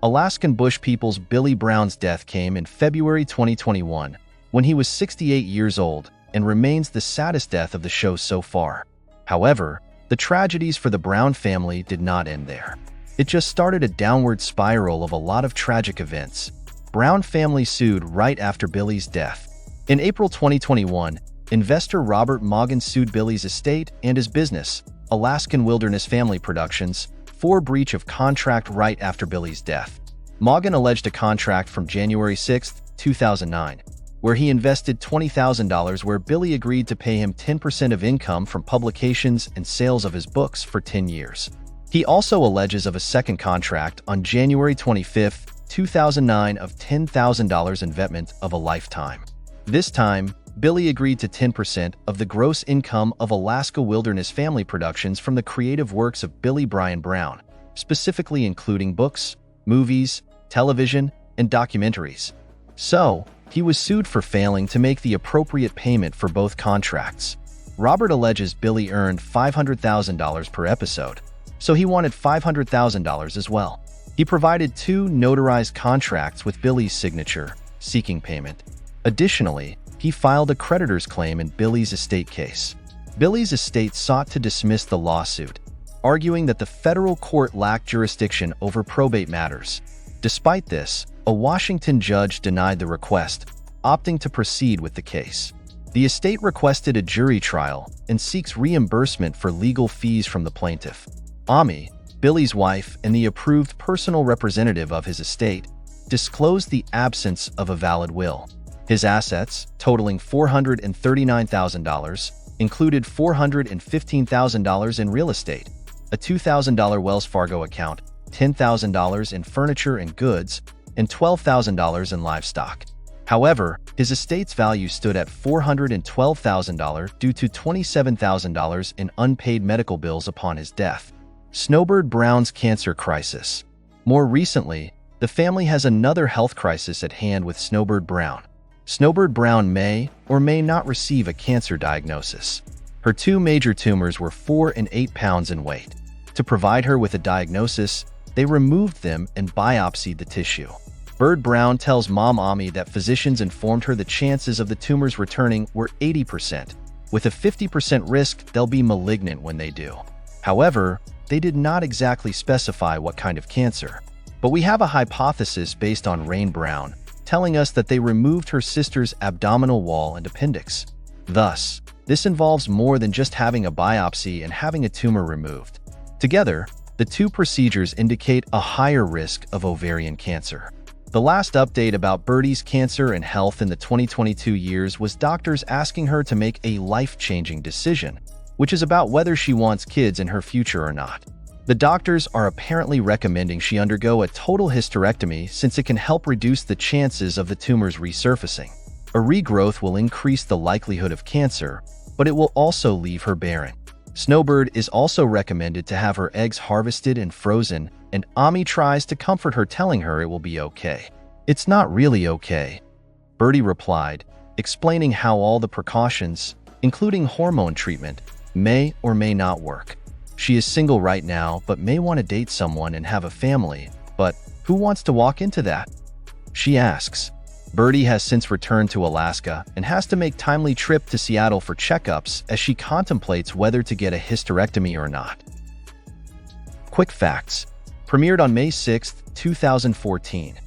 Alaskan Bush People's Billy Brown's death came in February 2021, when he was 68 years old, and remains the saddest death of the show so far. However, the tragedies for the Brown family did not end there. It just started a downward spiral of a lot of tragic events. Brown family sued right after Billy's death. In April 2021, investor Robert Moggan sued Billy's estate and his business, Alaskan Wilderness Family Productions, for breach of contract right after Billy's death. Moggan alleged a contract from January 6, 2009, where he invested $20,000 where Billy agreed to pay him 10% of income from publications and sales of his books for 10 years. He also alleges of a second contract on January 25, 2009 of $10,000 investment of a lifetime. This time, Billy agreed to 10% of the gross income of Alaska Wilderness Family Productions from the creative works of Billy Brian Brown, specifically including books, movies, television, and documentaries. So, he was sued for failing to make the appropriate payment for both contracts. Robert alleges Billy earned $500,000 per episode, so he wanted $500,000 as well. He provided 2 notarized contracts with Billy's signature, seeking payment. Additionally, he filed a creditor's claim in Billy's estate case. Billy's estate sought to dismiss the lawsuit, arguing that the federal court lacked jurisdiction over probate matters. Despite this, a Washington judge denied the request, opting to proceed with the case. The estate requested a jury trial and seeks reimbursement for legal fees from the plaintiff. Ami, Billy's wife and the approved personal representative of his estate, disclosed the absence of a valid will. His assets, totaling $439,000, included $415,000 in real estate, a $2,000 Wells Fargo account, $10,000 in furniture and goods, and $12,000 in livestock. However, his estate's value stood at $412,000 due to $27,000 in unpaid medical bills upon his death. Snowbird Brown's cancer crisis. More recently, the family has another health crisis at hand with Snowbird Brown. Snowbird Brown may or may not receive a cancer diagnosis. Her 2 major tumors were 4 and 8 pounds in weight. To provide her with a diagnosis, they removed them and biopsied the tissue. Bird Brown tells Mom Ami that physicians informed her the chances of the tumors returning were 80%, with a 50% risk they'll be malignant when they do. However, they did not exactly specify what kind of cancer. But we have a hypothesis based on Rain Brown, telling us that they removed her sister's abdominal wall and appendix. Thus, this involves more than just having a biopsy and having a tumor removed. Together, the 2 procedures indicate a higher risk of ovarian cancer. The last update about Birdie's cancer and health in the 2022 years was doctors asking her to make a life-changing decision, which is about whether she wants kids in her future or not. The doctors are apparently recommending she undergo a total hysterectomy since it can help reduce the chances of the tumors resurfacing. A regrowth will increase the likelihood of cancer, but it will also leave her barren. Snowbird is also recommended to have her eggs harvested and frozen, and Ami tries to comfort her, telling her it will be okay. "It's not really okay," Birdie replied, explaining how all the precautions, including hormone treatment, may or may not work. She is single right now but may want to date someone and have a family, but who wants to walk into that? She asks. Birdie has since returned to Alaska and has to make timely trip to Seattle for checkups as she contemplates whether to get a hysterectomy or not. Quick facts. Premiered on May 6, 2014.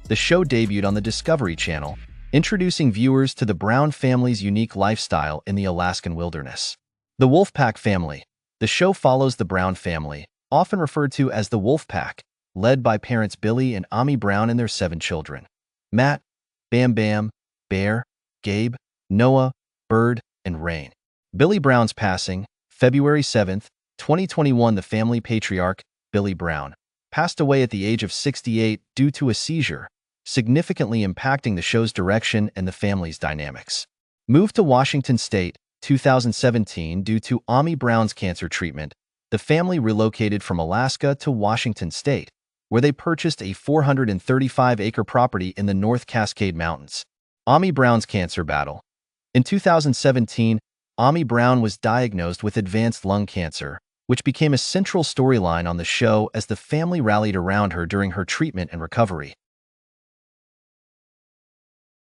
The show debuted on the Discovery Channel, introducing viewers to the Brown family's unique lifestyle in the Alaskan wilderness. The Wolfpack family. The show follows the Brown family, often referred to as the Wolfpack, led by parents Billy and Ami Brown and their 7 children: Matt, Bam Bam, Bear, Gabe, Noah, Bird, and Rain. Billy Brown's passing, February 7, 2021. The family patriarch, Billy Brown, passed away at the age of 68 due to a seizure, significantly impacting the show's direction and the family's dynamics. Moved to Washington State, 2017 due to Ami Brown's cancer treatment, the family relocated from Alaska to Washington State, where they purchased a 435-acre property in the North Cascade Mountains. Ami Brown's cancer battle. In 2017, Ami Brown was diagnosed with advanced lung cancer, which became a central storyline on the show as the family rallied around her during her treatment and recovery.